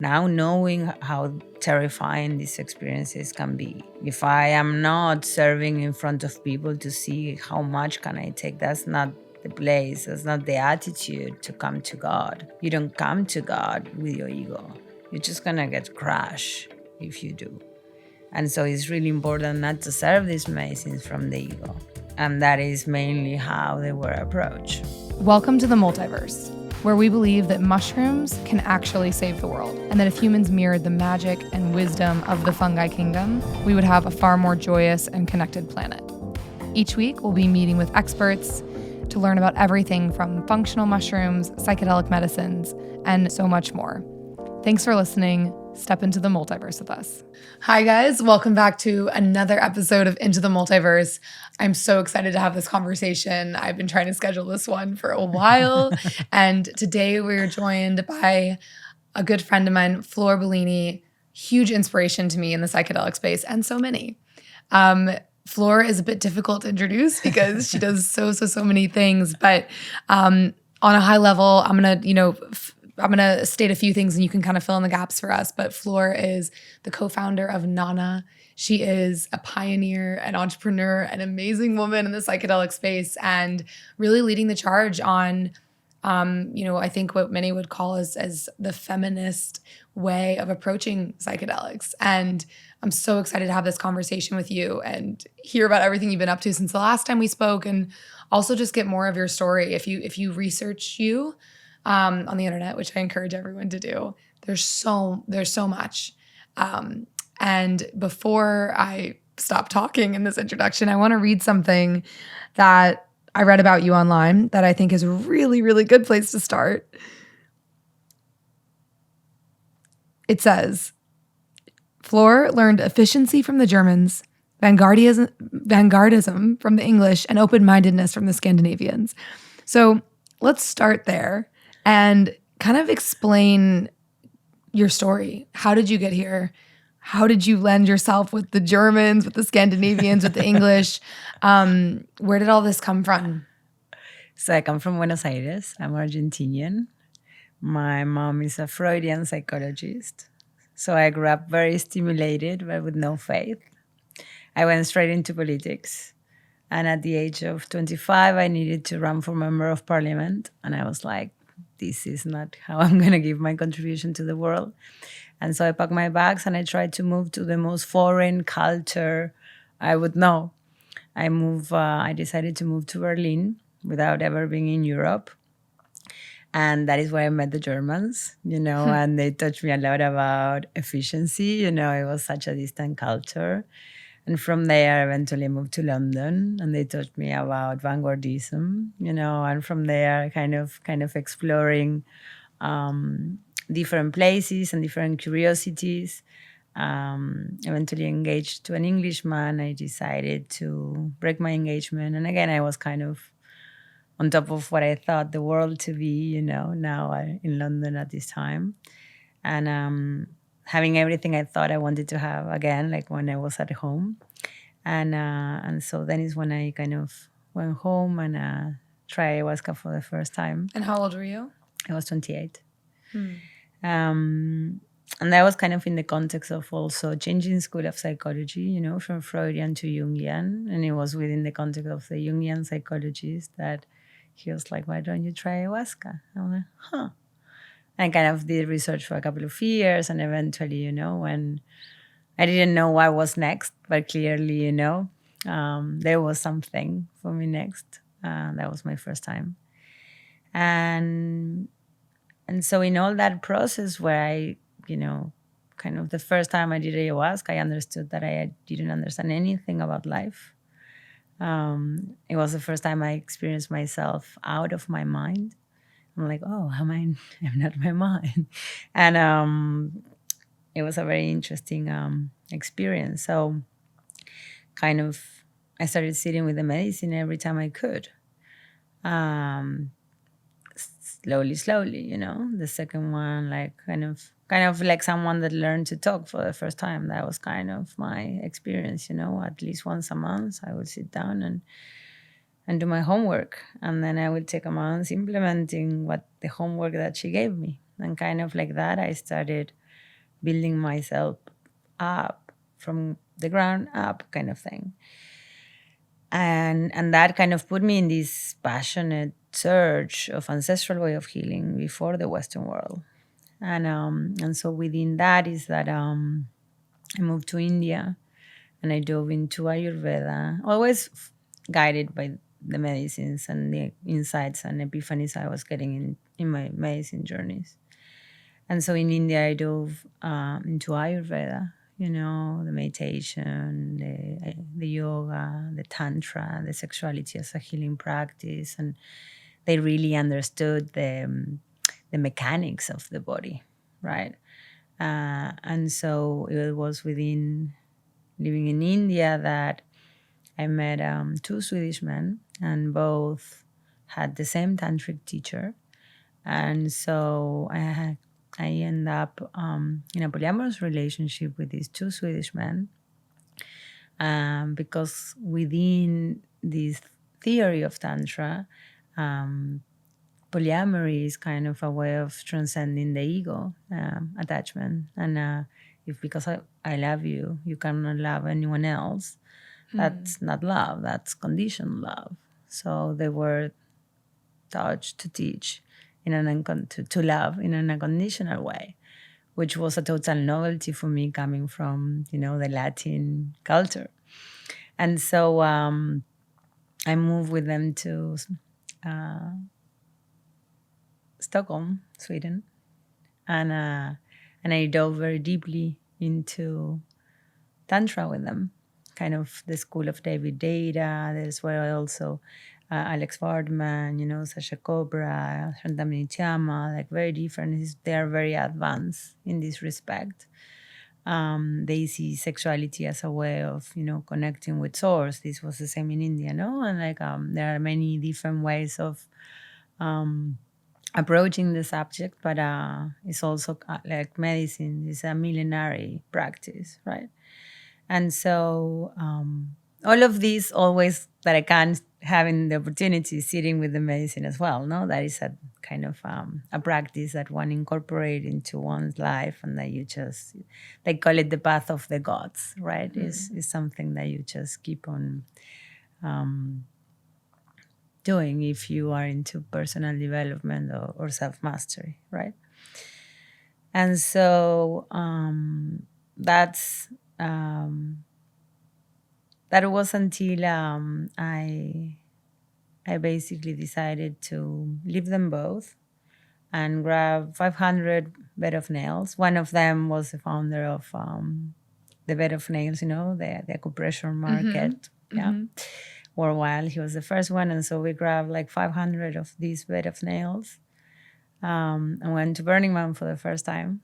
Now knowing how terrifying these experiences can be. If I am not serving in front of people to see how much can I take, that's not the place, that's not the attitude to come to God. You don't come to God with your ego. You're just gonna get crushed if you do. And so it's really important not to serve these medicines from the ego. And that is mainly how they were approached. Welcome to the Multiverse, where we believe that mushrooms can actually save the world, and that if humans mirrored the magic and wisdom of the fungi kingdom, we would have a far more joyous and connected planet. Each week, we'll be meeting with experts to learn about everything from functional mushrooms, psychedelic medicines, and so much more. Thanks for listening. Step into the multiverse with us. Hi, guys. Welcome back to another episode of Into the Multiverse. I'm so excited to have this conversation. I've been trying to schedule this one for a while. And today we're joined by a good friend of mine, Flor Bellini, huge inspiration to me in the psychedelic space, and so many. Flor is a bit difficult to introduce because she does so many things. But on a high level, I'm going to state a few things and you can kind of fill in the gaps for us. But Flor is the co-founder of Nana. She is a pioneer, an entrepreneur, an amazing woman in the psychedelic space, and really leading the charge on, I think what many would call as the feminist way of approaching psychedelics. And I'm so excited to have this conversation with you and hear about everything you've been up to since the last time we spoke, and also just get more of your story. If you research you, on the internet, which I encourage everyone to do. There's so much. And before I stop talking in this introduction, I want to read something that I read about you online that I think is a really, really good place to start. It says, Flor learned efficiency from the Germans, vanguardism from the English, and open-mindedness from the Scandinavians. So let's start there and kind of explain your story. How did you get here? How did you lend yourself with the Germans, with the Scandinavians, with the English? Where did all this come from? So I come from Buenos Aires. I'm Argentinian. My mom is a Freudian psychologist. So I grew up very stimulated, but with no faith. I went straight into politics. And at the age of 25, I needed to run for member of parliament. And I was like, this is not how I'm going to give my contribution to the world. And so I packed my bags and I tried to move to the most foreign culture I would know. I decided to move to Berlin without ever being in Europe. And that is where I met the Germans, and they taught me a lot about efficiency. It was such a distant culture. And from there, I eventually moved to London, and they taught me about vanguardism, and from there, kind of exploring different places and different curiosities. Eventually engaged to an Englishman. I decided to break my engagement. And again, I was kind of on top of what I thought the world to be, now in London at this time. And having everything I thought I wanted to have again, like when I was at home. And so then is when I kind of went home and tried ayahuasca for the first time. And how old were you? I was 28. And that was kind of in the context of also changing school of psychology, from Freudian to Jungian. And it was within the context of the Jungian psychologist that he was like, why don't you try ayahuasca? I was like, huh. And I kind of did research for a couple of years, and eventually, when I didn't know what was next, but clearly, there was something for me next. That was my first time. And so in all that process where I, kind of the first time I did ayahuasca, I understood that I didn't understand anything about life. It was the first time I experienced myself out of my mind. I'm like, oh, I'm not my mind. And it was a very interesting experience. So kind of I started sitting with the medicine every time I could. Slowly, the second one, like kind of like someone that learned to talk for the first time. That was kind of my experience, at least once a month I would sit down and do my homework. And then I would take a month implementing the homework that she gave me. And kind of like that, I started building myself up from the ground up kind of thing. And that kind of put me in this passionate search of ancestral way of healing before the Western world. And so within that is that I moved to India and I dove into Ayurveda, always guided by the medicines and the insights and epiphanies I was getting in my medicine journeys. And so in India, I dove into Ayurveda, the meditation, the yoga, the tantra, the sexuality as a healing practice. And they really understood the mechanics of the body, right? And so it was within living in India that I met two Swedish men, and both had the same tantric teacher. And so I end up in a polyamorous relationship with these two Swedish men, because within this theory of Tantra, polyamory is kind of a way of transcending the ego attachment. And if because I love you, you cannot love anyone else, that's not love, that's conditioned love. So they were taught to teach to love in an unconditional way, which was a total novelty for me coming from, the Latin culture. And so I moved with them to Stockholm, Sweden, and I dove very deeply into Tantra with them, kind of the school of David Data. There's where also Alex Vardman, Sasha Cobra, Shantamini Chama, like very different. They are very advanced in this respect. They see sexuality as a way of, connecting with source. This was the same in India, no? And like there are many different ways of approaching the subject, but it's also like medicine is a millenary practice, right? And so all of these always that I can't having the opportunity sitting with the medicine as well, no? That is a kind of a practice that one incorporate into one's life, and that you just, they call it the path of the gods, right? Is something that you just keep on doing if you are into personal development or self-mastery, right? And so that's that was until I basically decided to leave them both and grab 500 bed of nails. One of them was the founder of the bed of nails, the acupressure market. Yeah. Worldwide, he was the first one. And so we grabbed like 500 of these bed of nails and went to Burning Man for the first time.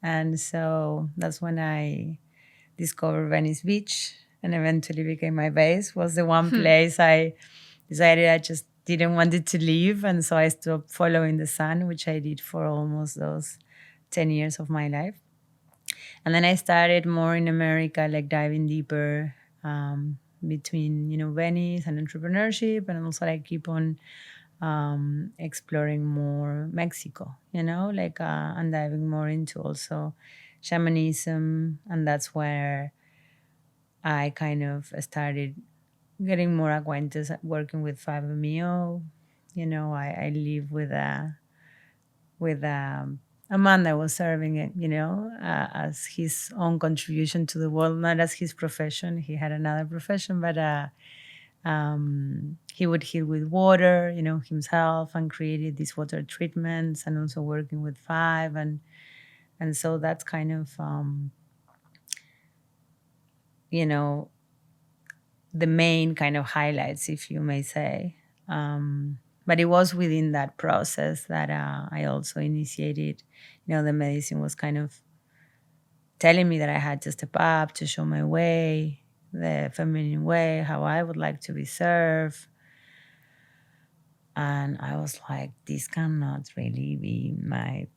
And so that's when I discovered Venice Beach and eventually became my base. Was the one place I decided I just didn't want it to leave. And so I stopped following the sun, which I did for almost those 10 years of my life. And then I started more in America, like diving deeper between, Venice and entrepreneurship. And also I keep on exploring more Mexico, and diving more into also shamanism. And that's where I kind of started getting more acquainted working with 5-MeO. I live with a man that was serving it, as his own contribution to the world, not as his profession. He had another profession, but he would heal with water, himself, and created these water treatments, and also working with 5. And so that's kind of, the main kind of highlights, if you may say. But it was within that process that I also initiated, the medicine was kind of telling me that I had to step up, to show my way, the feminine way, how I would like to be served. And I was like, this cannot really be my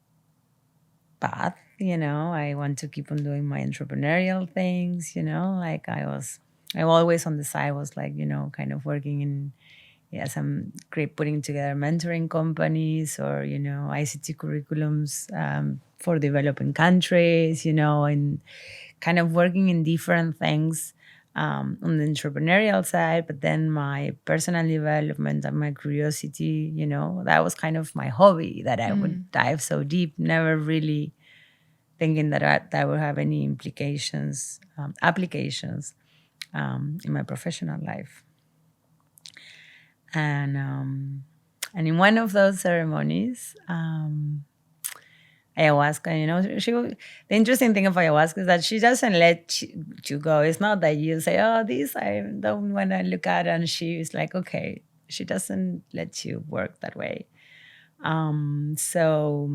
path, I want to keep on doing my entrepreneurial things, like I always on the side was like, kind of working in some great putting together mentoring companies or, ICT curriculums for developing countries, and kind of working in different things on the entrepreneurial side, but then my personal development and my curiosity, that was kind of my hobby, that I would dive so deep, never really thinking that would have any applications in my professional life. And in one of those ceremonies, ayahuasca, the interesting thing of ayahuasca is that she doesn't let you go. It's not that you say, oh, this I don't want to look at, and she's like, okay. She doesn't let you work that way. So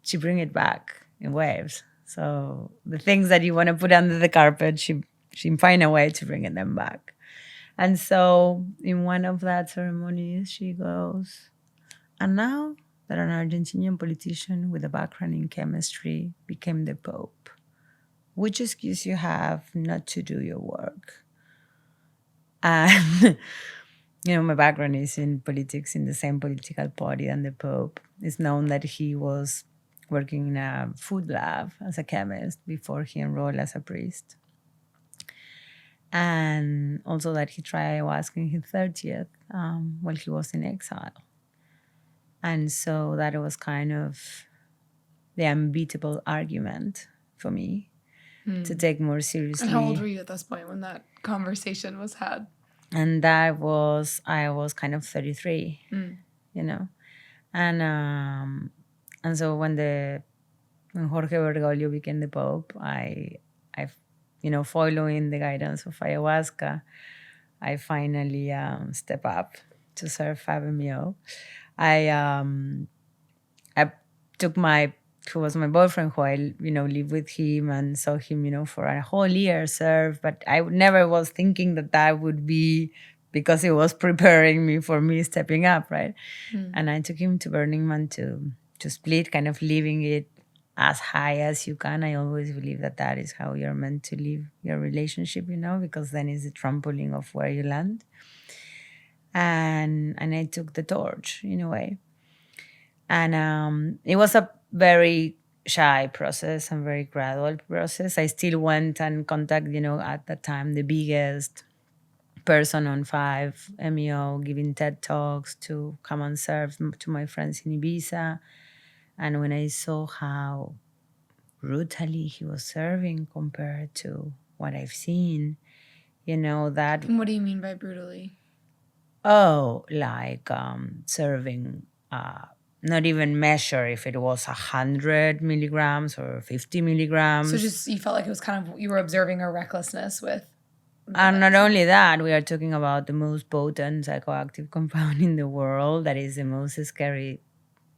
she bring it back in waves. So the things that you want to put under the carpet, she find a way to bring them back. And so in one of that ceremonies, she goes, and now that an Argentinian politician with a background in chemistry became the Pope, which excuse you have not to do your work? And, my background is in politics, in the same political party than the Pope. It's known that he was working in a food lab as a chemist before he enrolled as a priest. And also that he tried ayahuasca in his 30th while he was in exile. And so that was kind of the unbeatable argument for me to take more seriously. And how old were you at this point when that conversation was had? And I was kind of 33, And so when Jorge Bergoglio became the Pope, I following the guidance of ayahuasca, I finally step up to serve 5-MeO. I took who was my boyfriend, who I lived with him and saw him for a whole year serve, but I never was thinking that would be because it was preparing me for me stepping up, right? And I took him to Burning Man to split, kind of leaving it as high as you can. I always believe that is how you're meant to live your relationship, because then it's the trampoline of where you land. And I took the torch in a way. And it was a very shy process and very gradual process. I still went and contacted, at that time, the biggest person on 5-MeO, giving TED Talks to come and serve to my friends in Ibiza. And when I saw how brutally he was serving compared to what I've seen, that... And what do you mean by brutally? Oh, like serving, not even measure if it was 100 milligrams or 50 milligrams. So just you felt like it was kind of, you were observing a recklessness with... And not only that, we are talking about the most potent psychoactive compound in the world that is the most scary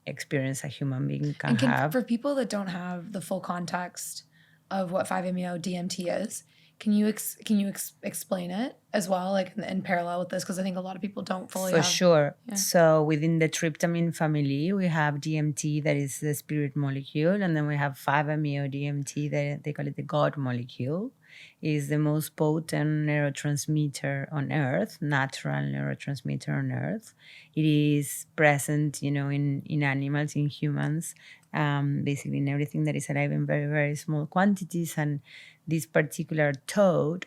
experience a human being can have. For people that don't have the full context of what 5-MeO DMT is, can you explain it as well, like in parallel with this? Because I think a lot of people don't fully For sure. Yeah. So within the tryptamine family, we have DMT, that is the spirit molecule, and then we have 5-MeO DMT, that they call it the God molecule. Is the most potent neurotransmitter on Earth, natural neurotransmitter on Earth. It is present, in animals, in humans, basically in everything that is alive in very, very small quantities. And this particular toad,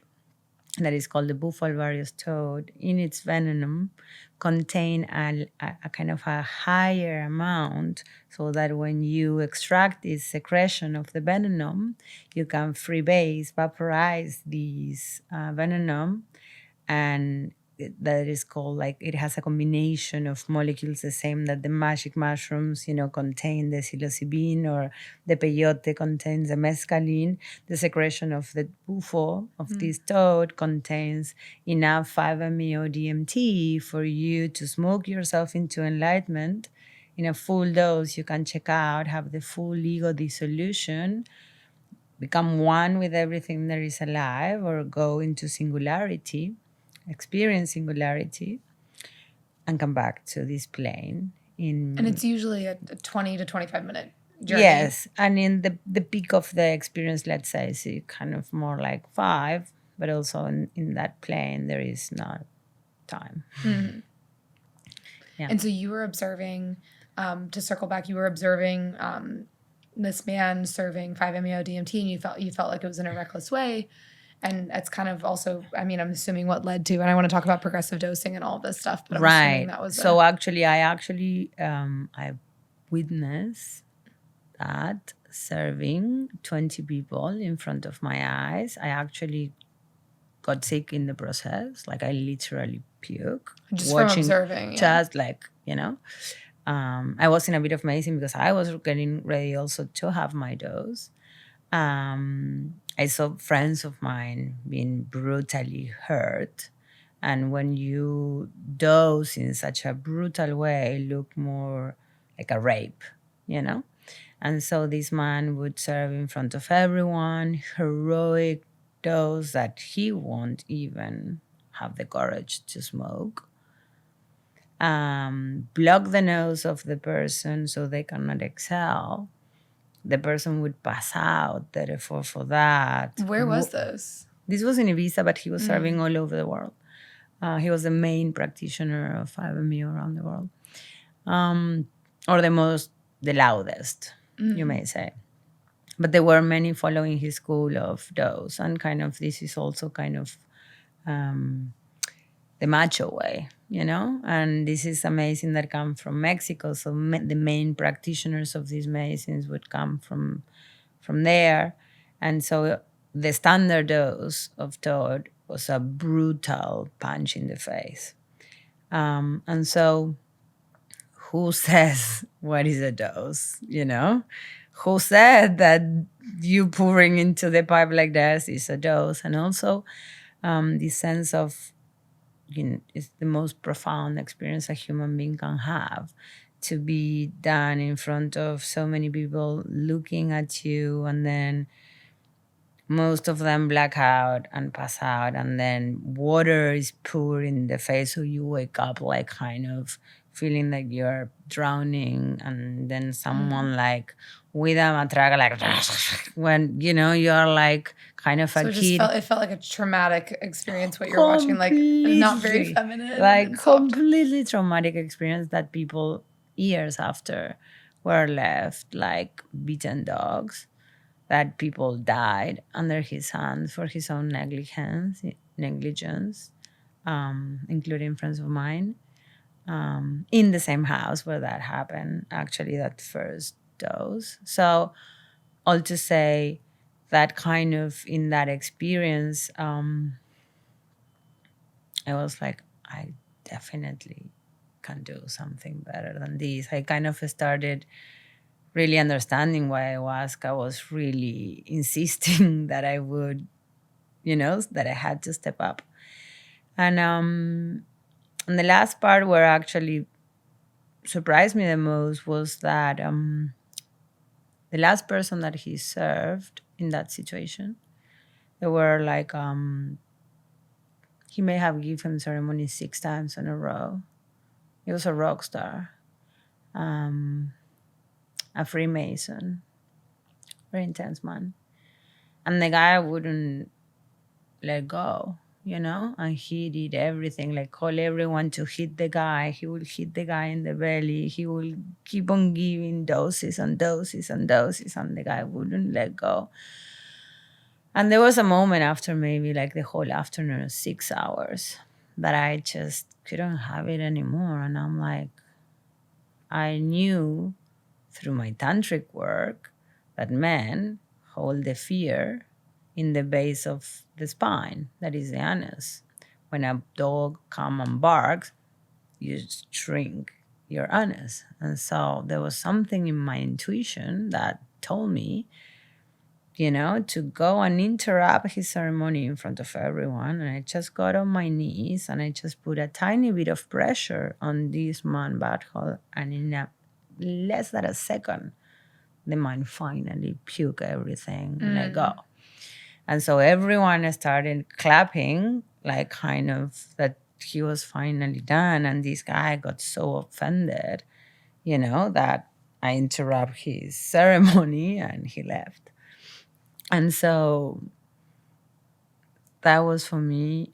that is called the Bufalvarius toad, in its venom contain a kind of a higher amount, so that when you extract this secretion of the venom, you can freebase, vaporize this venom, and that is called, like, it has a combination of molecules the same that the magic mushrooms, contain the psilocybin, or the peyote contains the mescaline. The secretion of the bufo, of this toad, contains enough 5-MeO DMT for you to smoke yourself into enlightenment. In a full dose, you can check out, have the full ego dissolution, become one with everything that is alive, or go into singularity, experience singularity, and come back to this plane. And it's usually a 20 to 25 minute journey. Yes, and in the peak of the experience, let's say, it's kind of more like 5, but also in that plane, there is not time. Mm-hmm. Yeah. And so you were observing, to circle back, you were observing this man serving 5-MeO DMT, and you felt like it was in a reckless way. And that's kind of also, I mean, I'm assuming what led to, and I want to talk about progressive dosing and all of this stuff, but I'm assuming that was so actually I witnessed that serving 20 people in front of my eyes. I actually got sick in the process. Like I literally puke. Just from observing. Yeah. Just like, I was in a bit of amazing because I was getting ready also to have my dose. I saw friends of mine being brutally hurt. And when you dose in such a brutal way, it look more like a rape, And so this man would serve in front of everyone, heroic dose that he won't even have the courage to smoke. Block the nose of the person so they cannot exhale. The person would pass out, therefore for that. Where was this? This was in Ibiza, but he was serving all over the world. He was the main practitioner of 5-MeO around the world. Or the loudest, you may say. But there were many following his school of dose. And kind of this is also kind of the macho way, And this is amazing that come from Mexico. So the main practitioners of these medicines would come from there. And so the standard dose of Todd was a brutal punch in the face. And so who says what is a dose, Who said that you pouring into the pipe like this is a dose? And also this sense of, it's the most profound experience a human being can have, to be done in front of so many people looking at you, and then most of them black out and pass out, and then water is poured in the face, so you wake up like kind of feeling like you're drowning, and then someone like with a matraca, like when you're like kind of a kid. It felt like a traumatic experience. What you're watching, like not very feminine, like completely traumatic experience that people years after were left like beaten dogs. That people died under his hands for his own negligence, including friends of mine, in the same house where that happened, actually, that first dose. So all to say that kind of in that experience, I was like, I definitely can do something better than this. I kind of started really understanding why ayahuasca was really insisting that I would, that I had to step up. And the last part where actually surprised me the most was that the last person that he served in that situation, they were like, he may have given ceremony 6 times in a row. He was a rock star. A Freemason, very intense man. And the guy wouldn't let go, and he did everything, like call everyone to hit the guy. He will hit the guy in the belly. He will keep on giving doses and doses and doses, and the guy wouldn't let go. And there was a moment after maybe like the whole afternoon, 6 hours, that I just couldn't have it anymore. And I'm like, I knew through my tantric work that men hold the fear in the base of the spine, that is the anus. When a dog comes and barks, you shrink your anus. And so there was something in my intuition that told me, to go and interrupt his ceremony in front of everyone. And I just got on my knees and I just put a tiny bit of pressure on this man's butthole, and in less than a second, the man finally puke everything and let go. And so everyone started clapping, like kind of that he was finally done. And this guy got so offended, that I interrupt his ceremony and he left. And so that was for me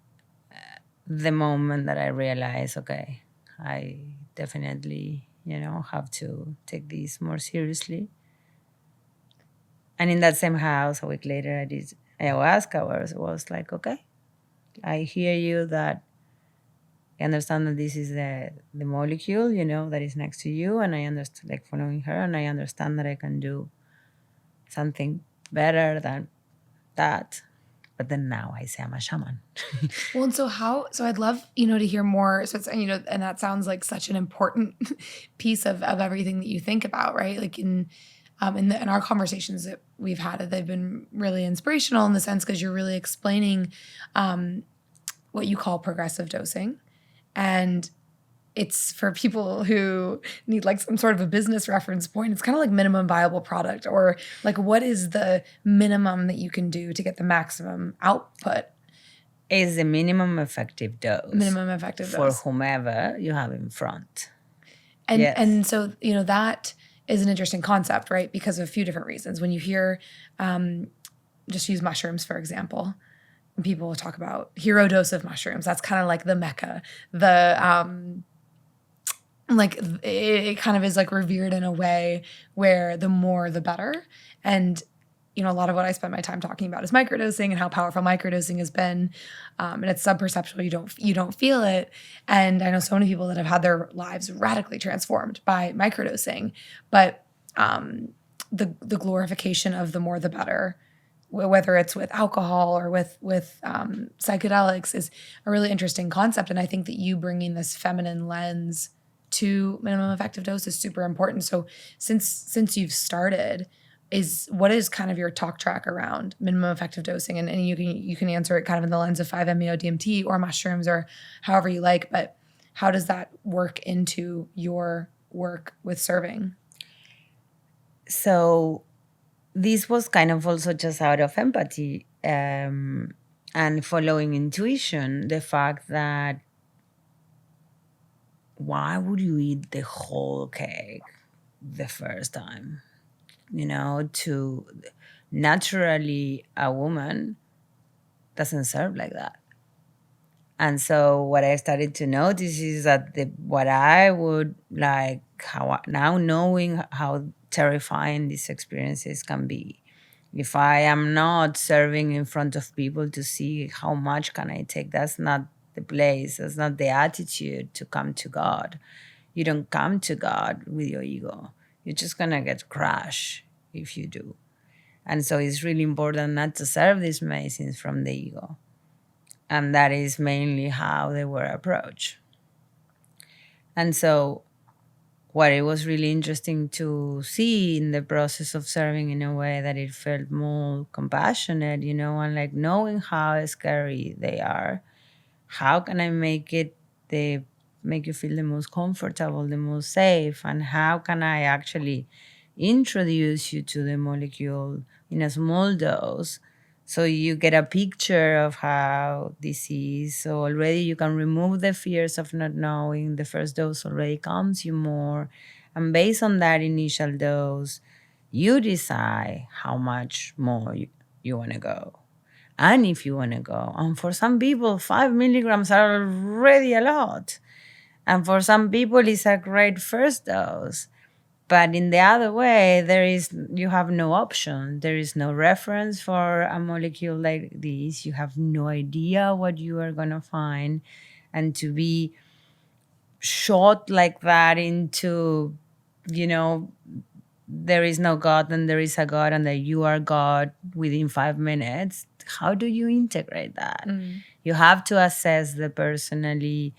the moment that I realized, okay, I definitely, have to take this more seriously. And in that same house, a week later, I did ayahuasca, where it was like, okay, I hear you, that I understand that this is the molecule, that is next to you, and I understand, like, following her, and I understand that I can do something better than that. But then now I say I'm a shaman. Well, and so I'd love, to hear more. So it's, and that sounds like such an important piece of everything that you think about, right? Like in our conversations that we've had, they've been really inspirational in the sense because you're really explaining what you call progressive dosing. And it's for people who need like some sort of a business reference point. It's kind of like minimum viable product, or like what is the minimum that you can do to get the maximum output? Is the minimum effective dose. Minimum effective for dose. whomever you have in front. And Yes. and so, that is an interesting concept, right? Because of a few different reasons. When you hear, just use mushrooms, for example, when people talk about hero dose of mushrooms, that's kind of like the mecca. Like it kind of is like revered in a way where the more the better. And a lot of what I spend my time talking about is microdosing and how powerful microdosing has been, and it's subperceptual. You don't feel it. And I know so many people that have had their lives radically transformed by microdosing. But the glorification of the more the better, whether it's with alcohol or with psychedelics, is a really interesting concept. And I think that you bringing this feminine lens to minimum effective dose is super important. So since you've started, what is kind of your talk track around minimum effective dosing? And you can answer it kind of in the lens of 5-MeO DMT or mushrooms or however you like, but how does that work into your work with serving? So this was kind of also just out of empathy and following intuition, the fact that why would you eat the whole cake the first time? To naturally, a woman doesn't serve like that. And so what I started to notice is that what I would like, now knowing how terrifying these experiences can be, if I am not serving in front of people to see how much can I take, that's not the place, that's not the attitude to come to God. You don't come to God with your ego. You're just going to get crushed if you do. And so it's really important not to serve these medicines from the ego. And that is mainly how they were approached. And so what it was really interesting to see in the process of serving in a way that it felt more compassionate, and like knowing how scary they are, how can I make you feel the most comfortable, the most safe, and how can I actually introduce you to the molecule in a small dose so you get a picture of how this is. So already you can remove the fears of not knowing. The first dose already calms you more. And based on that initial dose, you decide how much more you want to go. And if you want to go. And for some people, 5 milligrams are already a lot. And for some people, it's a great first dose. But in the other way, you have no option. There is no reference for a molecule like this. You have no idea what you are going to find. And to be shot like that into, there is no God and there is a God and that you are God within 5 minutes, how do you integrate that? You have to assess the personally,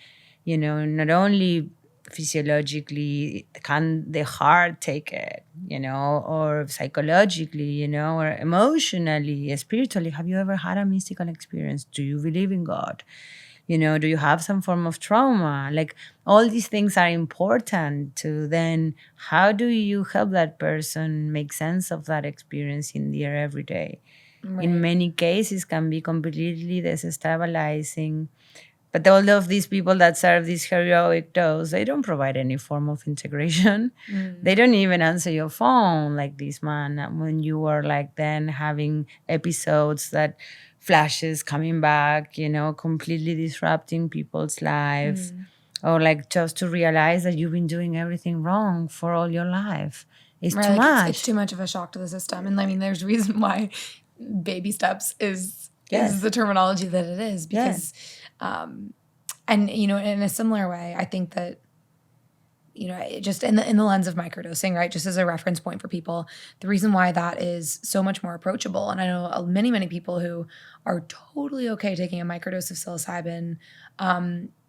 not only physiologically, can the heart take it, or psychologically, or emotionally, spiritually. Have you ever had a mystical experience? Do you believe in God? Do you have some form of trauma? Like all these things are important to then, how do you help that person make sense of that experience in their everyday? Right. In many cases can be completely destabilizing. But all of these people that serve this heroic dose, they don't provide any form of integration. They don't even answer your phone like this man when you are like then having episodes that flashes coming back, completely disrupting people's lives. Or like just to realize that you've been doing everything wrong for all your life. It's Right, too like much. it's too much of a shock to the system. And I mean, there's a reason why baby steps is Yes. the terminology that it is, because and you know, in a similar way, I think that, you know, it just in the lens of microdosing, right? Just as a reference point for people, the reason why that is so much more approachable, and I know many people who are totally okay taking a microdose of psilocybin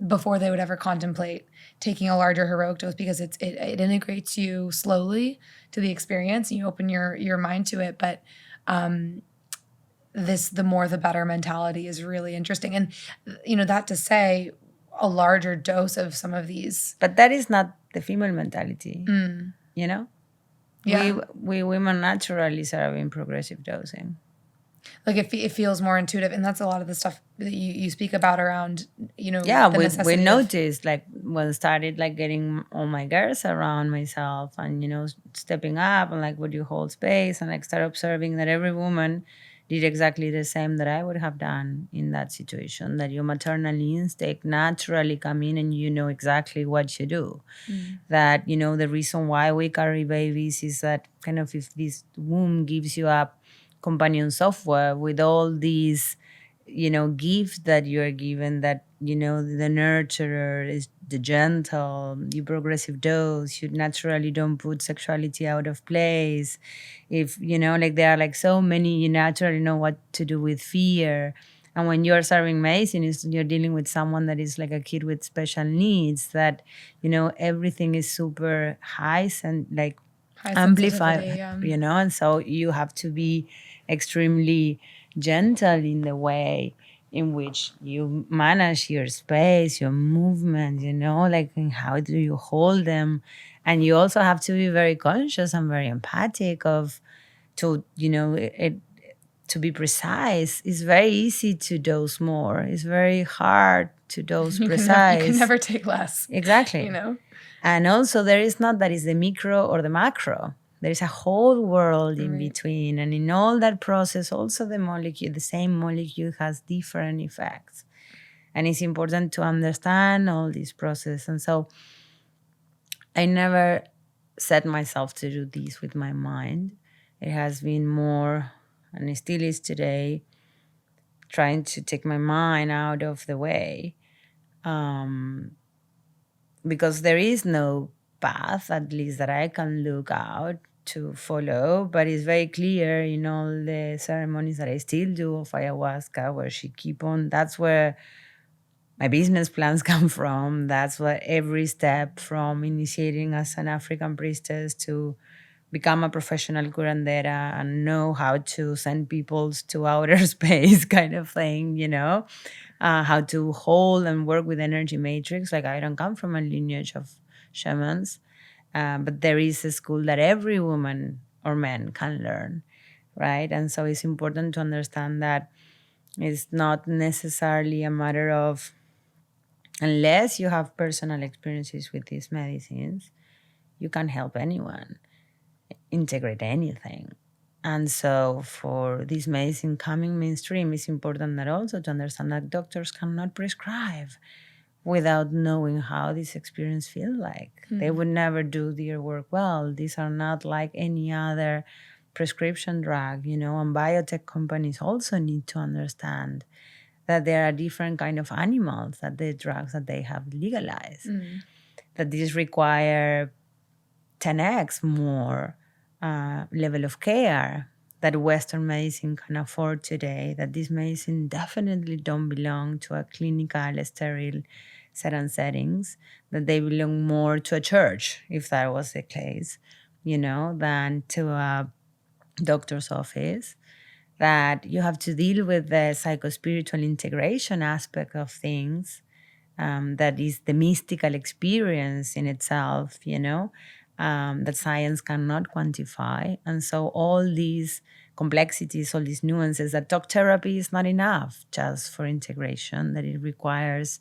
before they would ever contemplate taking a larger heroic dose, because it integrates you slowly to the experience and you open your mind to it. But the more the better mentality is really interesting, and you know, that to say, a larger dose of some of these. But that is not the female mentality, you know? Yeah. We women naturally serve in progressive dosing. Like it feels more intuitive, and that's a lot of the stuff that you speak about around, you know. Yeah, the we necessity of- noticed, like, when I started like getting all my girls around myself and, you know, stepping up and like, would you hold space, and like start observing that every woman did exactly the same that I would have done in that situation, that your maternal instinct naturally come in and you know exactly what you do. That, you know, the reason why we carry babies is that kind of, if this womb gives you a companion software with all these, you know, gifts that you're given, that, you know, the nurturer is the gentle, you progressive dose, you naturally don't put sexuality out of place. If, you know, like there are like so many, you naturally know what to do with fear. And when you're serving medicine, you're dealing with someone that is like a kid with special needs, that, you know, everything is super high and like high amplified, sensitivity, you know, and so you have to be extremely gentle in the way in which you manage your space, your movement, you know, like, and how do you hold them. And you also have to be very conscious and very empathic of, to, you know, to be precise. It's very easy to dose more. It's very hard to dose precise. You can never take less. Exactly. You know? And also there is not that is the micro or the macro. There is a whole world in between. And in all that process, also the same molecule has different effects. And it's important to understand all this process. And so I never set myself to do this with my mind. It has been more, and it still is today, trying to take my mind out of the way. Because there is no path, at least that I can look out to follow, but it's very clear in all the ceremonies that I still do of ayahuasca, where she keep on, that's where my business plans come from. That's where every step from initiating as an African priestess to become a professional curandera and know how to send people to outer space kind of thing, you know, how to hold and work with energy matrix. Like, I don't come from a lineage of shamans, but there is a school that every woman or man can learn, right? And so it's important to understand that it's not necessarily a matter of, unless you have personal experiences with these medicines, you can help anyone integrate anything. And so for this medicine coming mainstream, it's important that also to understand that doctors cannot prescribe without knowing how this experience feels like. They would never do their work well. These are not like any other prescription drug, you know, and biotech companies also need to understand that there are different kind of animals, that the drugs that they have legalized, that these require 10x more level of care that Western medicine can afford today, that this medicine definitely don't belong to a clinical, sterile set and settings, that they belong more to a church, if that was the case, you know, than to a doctor's office. That you have to deal with the psychospiritual integration aspect of things, that is the mystical experience in itself, you know, that science cannot quantify. And so all these complexities, all these nuances, that talk therapy is not enough just for integration, that it requires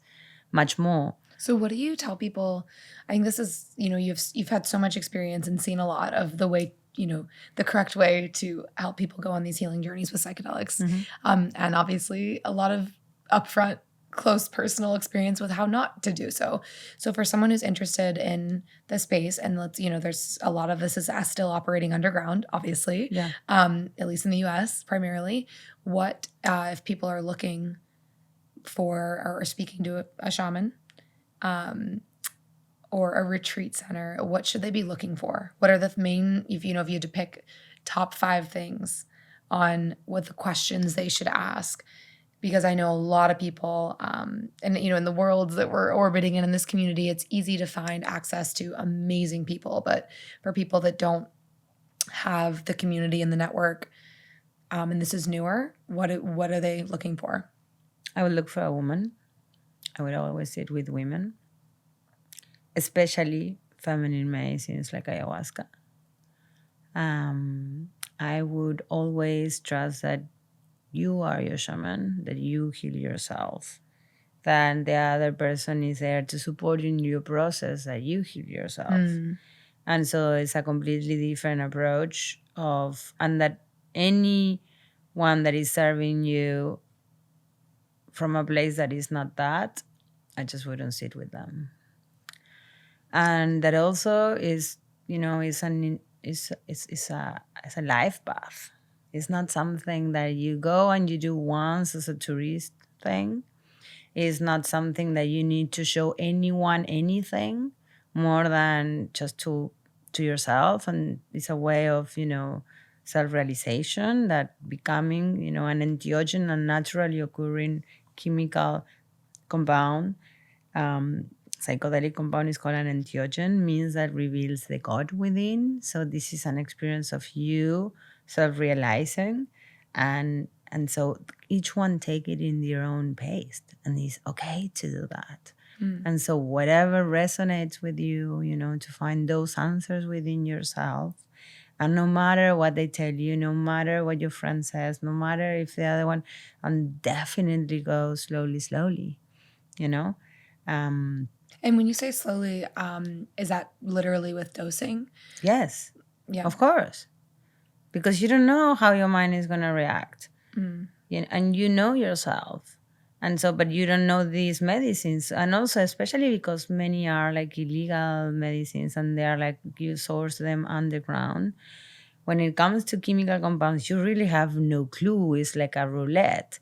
much more. So what do you tell people? I think this is, you know, you've had so much experience and seen a lot of the way, you know, the correct way to help people go on these healing journeys with psychedelics. And obviously a lot of upfront close personal experience with how not to do so. So for someone who's interested in the space, and there's a lot of this is still operating underground, obviously, at least in the US primarily. What if people are looking for or speaking to a shaman or a retreat center, what should they be looking for? What are the main, if you had to pick top 5 things on what the questions they should ask? Because I know a lot of people, and in the worlds that we're orbiting in this community, it's easy to find access to amazing people. But for people that don't have the community and the network, and this is newer, what are they looking for? I would look for a woman. I would always sit with women, especially feminine medicines like ayahuasca. I would always trust that you are your shaman, that you heal yourself, that the other person is there to support you in your process, that you heal yourself. And so it's a completely different approach and that anyone that is serving you from a place that is not that, I just wouldn't sit with them. And that also is, is a life path. It's not something that you go and you do once as a tourist thing. It's not something that you need to show anyone anything more than just to yourself. And it's a way of, self-realization, that becoming, an entheogen, a naturally occurring chemical compound, psychedelic compound is called an entheogen, means that reveals the God within. So this is an experience of you self-realizing, and so each one take it in their own pace, and it's okay to do that. And so whatever resonates with you, to find those answers within yourself. And no matter what they tell you, no matter what your friend says, no matter if the other one, and definitely go slowly, And when you say slowly, is that literally with dosing? Yes. Yeah. Of course. Because you don't know how your mind is going to react. And you know yourself. And so, but you don't know these medicines. And also, especially because many are like illegal medicines and they are like, you source them underground. When it comes to chemical compounds, you really have no clue. It's like a roulette.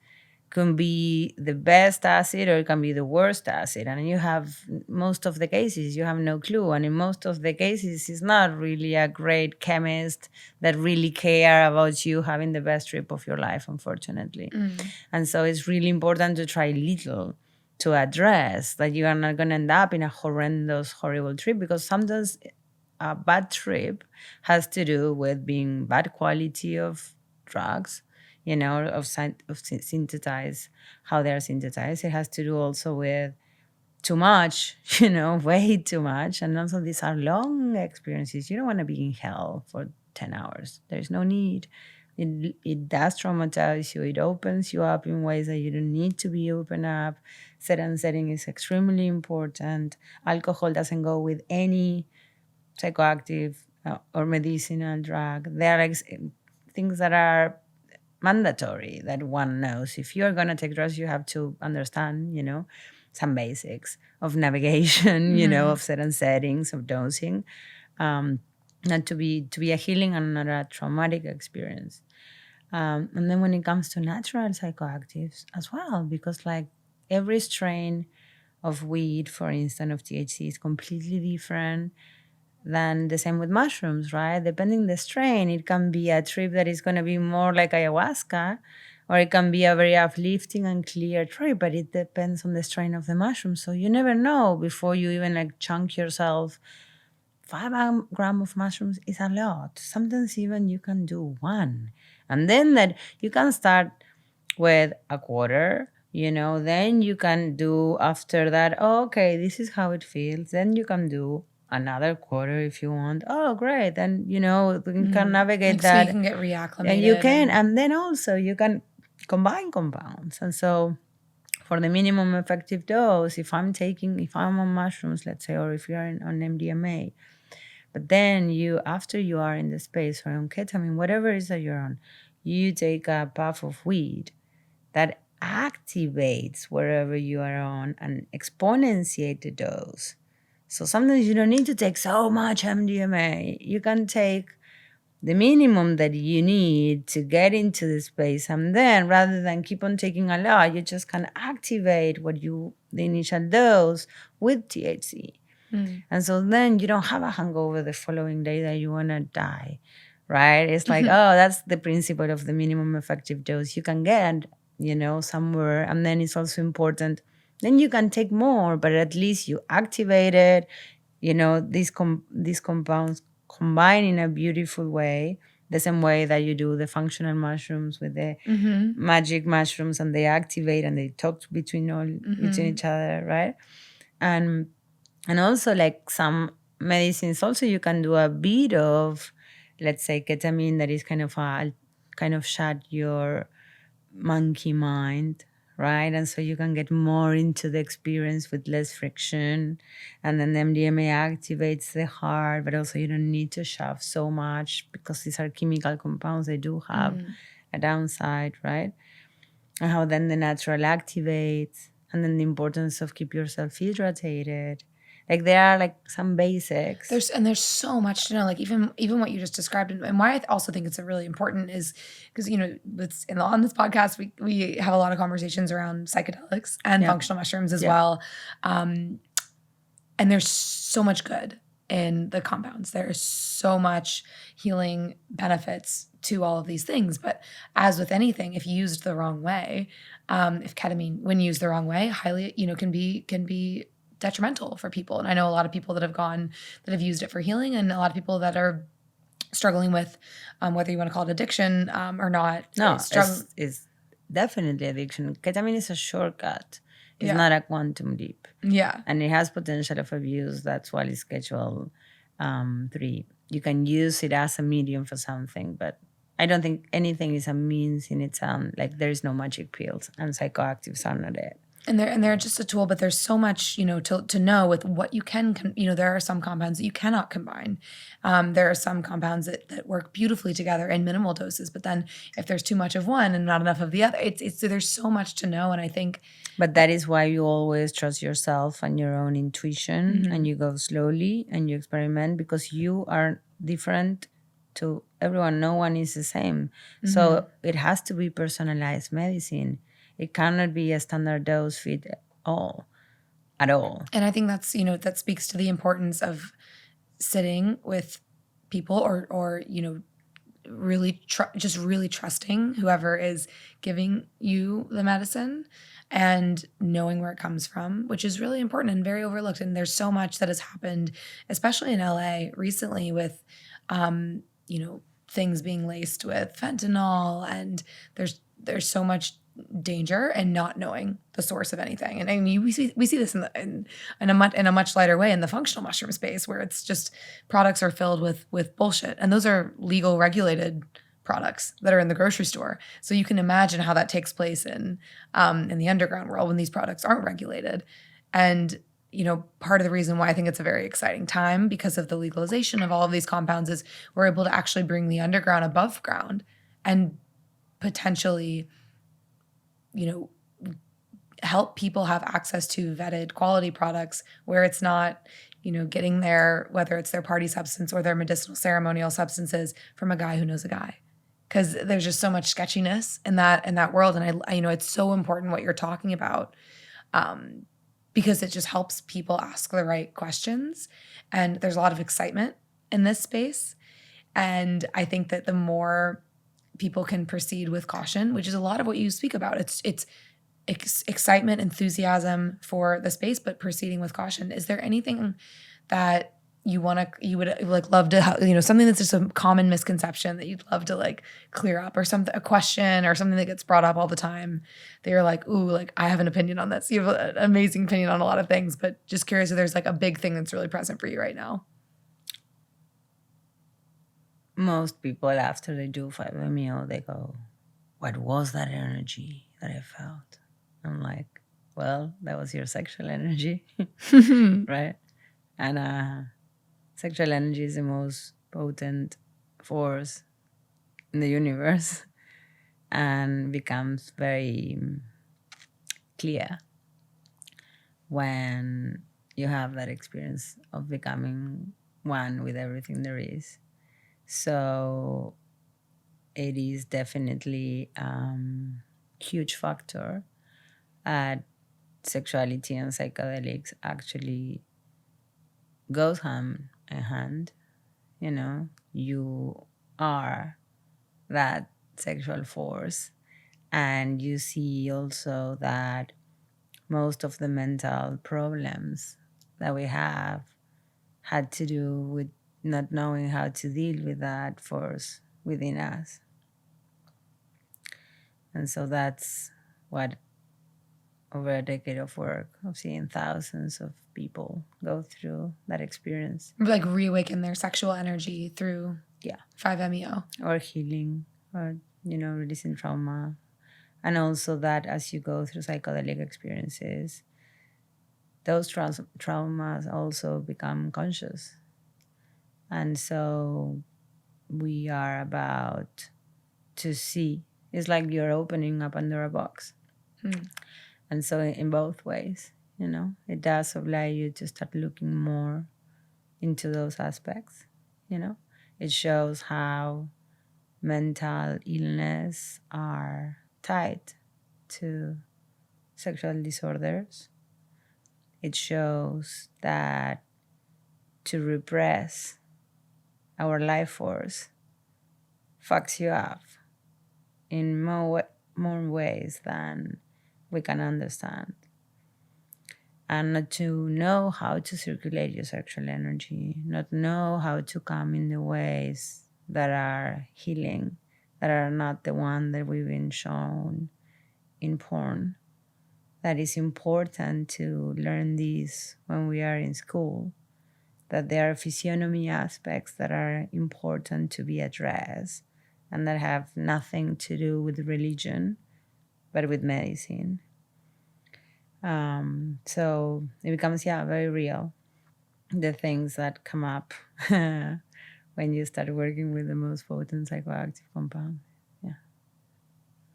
Can be the best acid or it can be the worst acid. And you have, most of the cases, you have no clue. And in most of the cases, it's not really a great chemist that really care about you having the best trip of your life, unfortunately. And so it's really important to try little to address that you are not going to end up in a horrendous, horrible trip, because sometimes a bad trip has to do with being bad quality of drugs, of synthesize, how they're synthesized. It has to do also with too much, way too much. And also these are long experiences. You don't want to be in hell for 10 hours. There's no need. It does traumatize you. It opens you up in ways that you don't need to be open up. Set and setting is extremely important. Alcohol doesn't go with any psychoactive or medicinal drug. There are like things that are mandatory that one knows. If you're going to take drugs, you have to understand, some basics of navigation, of certain settings, of dosing, not to be a healing and not a traumatic experience. And then when it comes to natural psychoactives as well, because like every strain of weed, for instance, of THC is completely different than the same with mushrooms, right? Depending the strain, it can be a trip that is going to be more like ayahuasca, or it can be a very uplifting and clear trip, but it depends on the strain of the mushroom. So you never know before you even like chunk yourself. 5 grams of mushrooms is a lot. Sometimes even you can do 1. And then that you can start with a quarter, then you can do after that, okay, this is how it feels. Then you can do another quarter if you want. Oh, great. Then, you can navigate that. So you can get reacclimated. And you can. And then also you can combine compounds. And so for the minimum effective dose, if I'm on mushrooms, let's say, or if you're on MDMA, but then after you are in the space or on ketamine, whatever it is that you're on, you take a puff of weed, that activates wherever you are on and exponentiate the dose. So sometimes you don't need to take so much MDMA. You can take the minimum that you need to get into the space, and then rather than keep on taking a lot, you just can activate the initial dose with THC. And so then you don't have a hangover the following day that you want to die, right? It's like, oh, that's the principle of the minimum effective dose you can get, somewhere. And then it's also important. Then you can take more, but at least you activate it. These compounds combine in a beautiful way, the same way that you do the functional mushrooms with the magic mushrooms, and they activate and they talk between each other, right? And also, like some medicines, also you can do a bit of, let's say, ketamine, that is kind of shut your monkey mind, right? And so you can get more into the experience with less friction. And then MDMA activates the heart, but also you don't need to shove so much because these are chemical compounds. They do have a downside, right? And how then the natural activates, and then the importance of keep yourself hydrated. Like there are like some basics. There's so much to know. Like even what you just described, and why I also think it's a really important is because on this podcast we have a lot of conversations around psychedelics and functional mushrooms as well, and there's so much good in the compounds. There is so much healing benefits to all of these things, but as with anything, if used the wrong way, if ketamine, when used the wrong way, highly can be detrimental for people. And I know a lot of people that have used it for healing, and a lot of people that are struggling with whether you want to call it addiction or not. No, it's definitely addiction. Ketamine is a shortcut. It's not a quantum leap. Yeah. And it has potential of abuse. That's why it's Schedule 3. You can use it as a medium for something, but I don't think anything is a means in its own. Like there is no magic pills, and psychoactives are not it. And they're just a tool, but there's so much, to know with what you can, there are some compounds that you cannot combine. There are some compounds that work beautifully together in minimal doses, but then if there's too much of one and not enough of the other, there's so much to know. And I think. But that is why you always trust yourself and your own intuition, and you go slowly and you experiment, because you are different to everyone. No one is the same. So it has to be personalized medicine. It cannot be a standard dose fit at all. And I think that's, that speaks to the importance of sitting with people or really just really trusting whoever is giving you the medicine and knowing where it comes from, which is really important and very overlooked. And there's so much that has happened, especially in LA recently with, things being laced with fentanyl, and there's so much danger and not knowing the source of anything. And I mean, we see this in a much lighter way in the functional mushroom space, where it's just products are filled with bullshit, and those are legal regulated products that are in the grocery store. So you can imagine how that takes place in the underground world when these products aren't regulated. And part of the reason why I think it's a very exciting time because of the legalization of all of these compounds is we're able to actually bring the underground above ground and potentially help people have access to vetted quality products where it's not, getting whether it's their party substance or their medicinal ceremonial substances from a guy who knows a guy. Because there's just so much sketchiness in that world. And I it's so important what you're talking about, because it just helps people ask the right questions. And there's a lot of excitement in this space. And I think that the more people can proceed with caution, which is a lot of what you speak about. It's excitement, enthusiasm for the space, but proceeding with caution. Is there anything that you would like love to, something that's just a common misconception that you'd love to like clear up, or something, a question or something that gets brought up all the time that you're like, ooh, like I have an opinion on this. You have an amazing opinion on a lot of things, but just curious if there's like a big thing that's really present for you right now. Most people, after they do 5-MeO, they go, what was that energy that I felt? I'm like, well, that was your sexual energy, right? And sexual energy is the most potent force in the universe, and becomes very clear when you have that experience of becoming one with everything there is. So it is definitely huge factor at sexuality and psychedelics actually goes hand in hand. You know, you are that sexual force, and you see also that most of the mental problems that we have had to do with not knowing how to deal with that force within us. And so that's what over a decade of work of seeing thousands of people go through that experience. Like reawaken their sexual energy through Yeah. 5-MeO. Or healing, or, releasing trauma. And also that as you go through psychedelic experiences, those traumas also become conscious. And so we are about to see. It's like you're opening up under a box. And so in both ways, it does allow you to start looking more into those aspects. It shows how mental illness are tied to sexual disorders. It shows that to repress our life force fucks you up in more ways than we can understand. And not to know how to circulate your sexual energy, not know how to come in the ways that are healing, that are not the one that we've been shown in porn. That is important to learn this when we are in school, that there are physiognomy aspects that are important to be addressed and that have nothing to do with religion, but with medicine. So it becomes, very real, the things that come up when you start working with the most potent psychoactive compound. Yeah.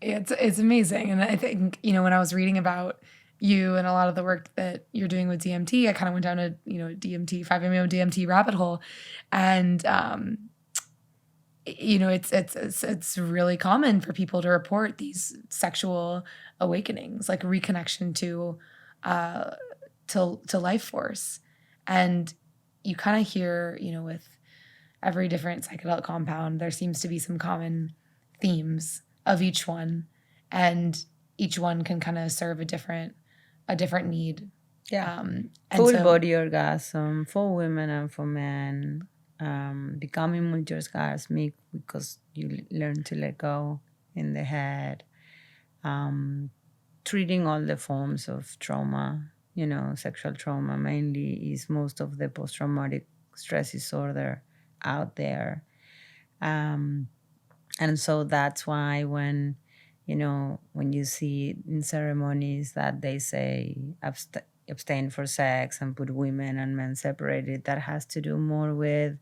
It's amazing. And I think, when I was reading about you and a lot of the work that you're doing with DMT, I kind of went down a, DMT, 5-MeO DMT rabbit hole. And, it's really common for people to report these sexual awakenings, like reconnection to life force. And you kind of hear, with every different psychedelic compound, there seems to be some common themes of each one, and each one can kind of serve a different need. Yeah. Full body orgasm for women and for men. Becoming multi-orgasmic because you learn to let go in the head. Treating all the forms of trauma, sexual trauma mainly is most of the post-traumatic stress disorder out there. And so that's why when you see in ceremonies that they say abstain for sex and put women and men separated, that has to do more with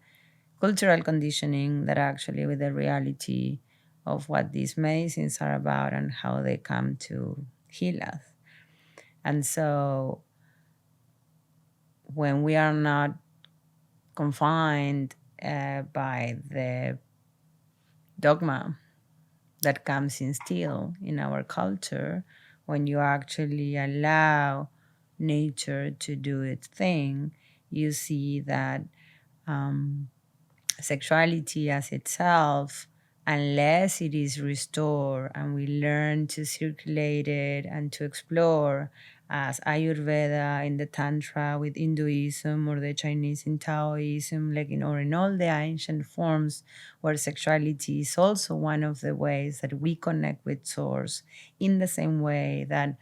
cultural conditioning than actually with the reality of what these medicines are about and how they come to heal us. And so when we are not confined by the dogma that comes instilled in our culture, when you actually allow nature to do its thing, you see that sexuality as itself, unless it is restored and we learn to circulate it and to explore, as Ayurveda in the Tantra with Hinduism, or the Chinese in Taoism, or in all the ancient forms where sexuality is also one of the ways that we connect with Source, in the same way that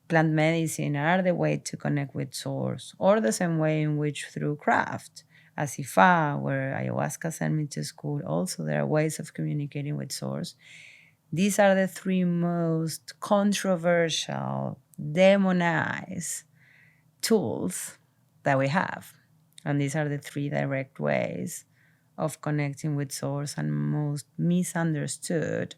plant medicine are the way to connect with Source, or the same way in which through craft, as Ifa, where ayahuasca sent me to school, also there are ways of communicating with Source. These are the three most controversial, demonized tools that we have. And these are the three direct ways of connecting with Source, and most misunderstood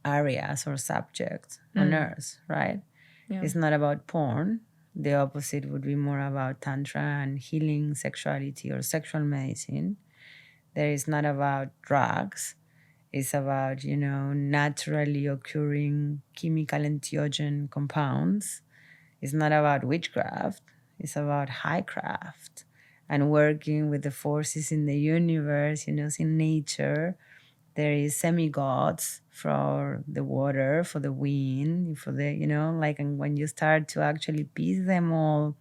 areas or subjects on earth, right? Yeah. It's not about porn. The opposite would be more about tantra and healing sexuality or sexual medicine. There is not about drugs. It's about, naturally occurring chemical entheogen compounds. It's not about witchcraft. It's about high craft and working with the forces in the universe, in nature. There is semi-gods for the water, for the wind, for the, and when you start to actually piece them all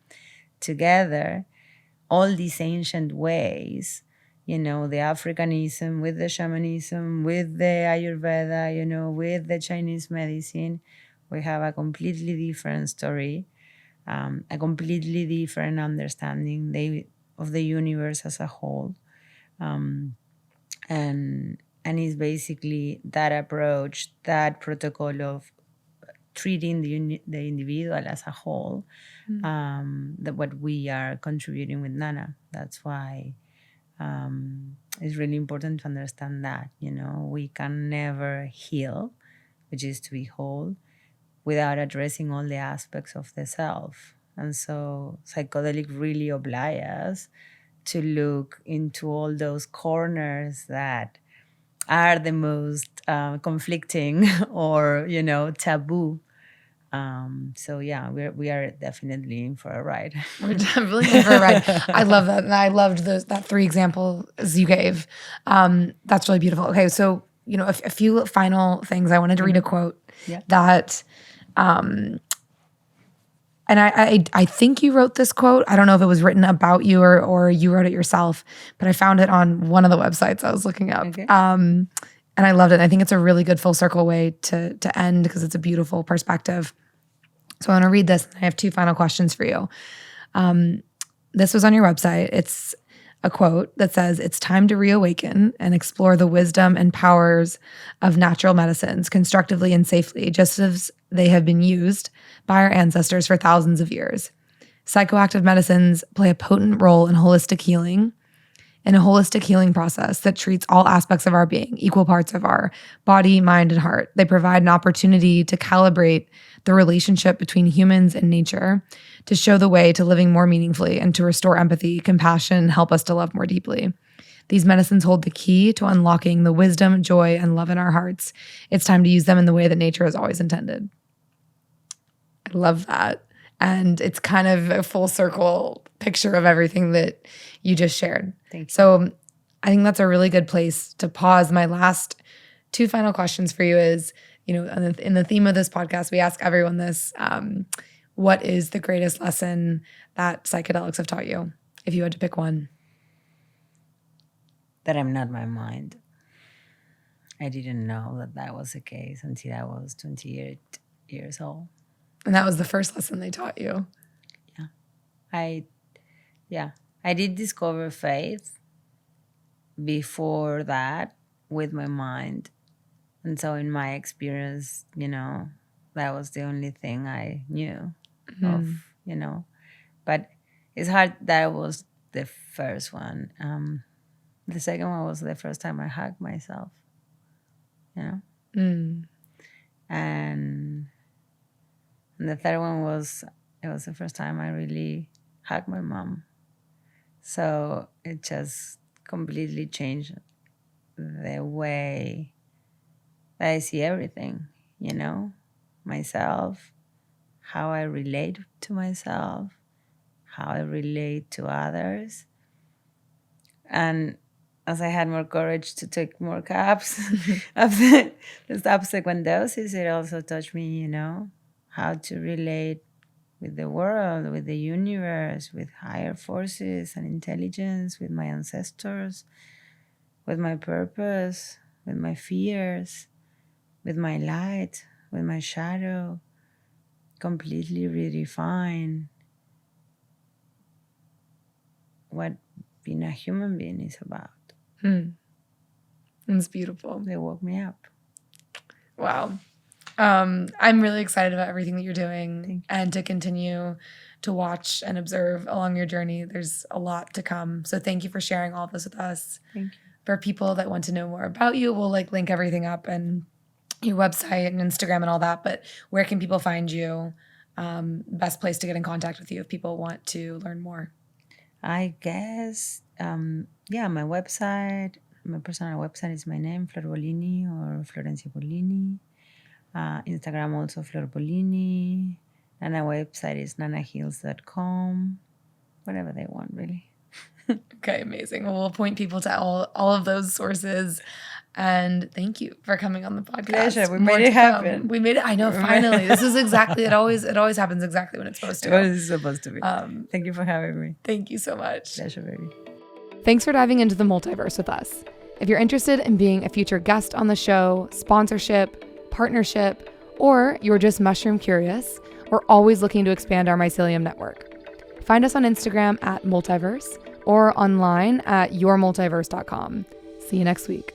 together, all these ancient ways, the Africanism with the shamanism, with the Ayurveda, with the Chinese medicine, we have a completely different story, a completely different understanding of the universe as a whole. And it's basically that approach, that protocol of treating the individual as a whole, that what we are contributing with Nana. That's why it's really important to understand that, we can never heal, which is to be whole, without addressing all the aspects of the self. And so psychedelic really oblige us to look into all those corners that are the most conflicting or, taboo. So yeah, we are definitely in for a ride. We're definitely in for a ride. I love that. And I loved that 3 examples you gave. That's really beautiful. Okay, so, a few final things. I wanted to read a quote that, and I think you wrote this quote. I don't know if it was written about you or you wrote it yourself, but I found it on one of the websites I was looking up. Okay. And I loved it. And I think it's a really good full circle way to end because it's a beautiful perspective. So I want to read this. I have 2 final questions for you. This was on your website. It's a quote that says, "It's time to reawaken and explore the wisdom and powers of natural medicines constructively and safely, just as they have been used by our ancestors for thousands of years. Psychoactive medicines play a potent role in holistic healing, in a holistic healing process that treats all aspects of our being, equal parts of our body, mind, and heart. They provide an opportunity to calibrate the relationship between humans and nature, to show the way to living more meaningfully, and to restore empathy, compassion, help us to love more deeply. These medicines hold the key to unlocking the wisdom, joy, and love in our hearts. It's time to use them in the way that nature has always intended." I love that. And it's kind of a full circle picture of everything that you just shared. Thank you. So I think that's a really good place to pause. My last 2 final questions for you is, in the theme of this podcast, we ask everyone this, what is the greatest lesson that psychedelics have taught you, if you had to pick one? That I'm not my mind. I didn't know that was the case until I was 28 years old. And that was the first lesson they taught you. I did discover faith before that with my mind. And so in my experience, that was the only thing I knew of, But it's hard that was the first one. The second one was the first time I hugged myself, And the third one was the first time I really hugged my mom. So it just completely changed the way that I see everything, myself, how I relate to myself, how I relate to others. And as I had more courage to take more caps of the subsequent doses, it also taught me, how to relate with the world, with the universe, with higher forces and intelligence, with my ancestors, with my purpose, with my fears, with my light, with my shadow, completely redefine what being a human being is about. It's beautiful. They woke me up. Wow. I'm really excited about everything that you're doing and to continue to watch and observe along your journey. There's a lot to come. So thank you for sharing all of this with us. Thank you. For people that want to know more about you, we'll link everything up and your website and Instagram and all that, but where can people find you? Best place to get in contact with you if people want to learn more. I guess, my website, my personal website is my name, Flor Bolini or Florencia Bolini. Instagram also Flor Bolini. And our website is nanahills.com. Whatever they want, really. Okay, amazing. Well, we'll point people to all of those sources. And thank you for coming on the podcast. Pleasure. We made it happen. We made it. I know. Finally, this is exactly. It always happens exactly when it's supposed to. What is supposed to be. Thank you for having me. Thank you so much. Pleasure, baby. Thanks for diving into the multiverse with us. If you're interested in being a future guest on the show, sponsorship, partnership, or you're just mushroom curious, we're always looking to expand our mycelium network. Find us on Instagram at Multiverse or online at yourmultiverse.com. See you next week.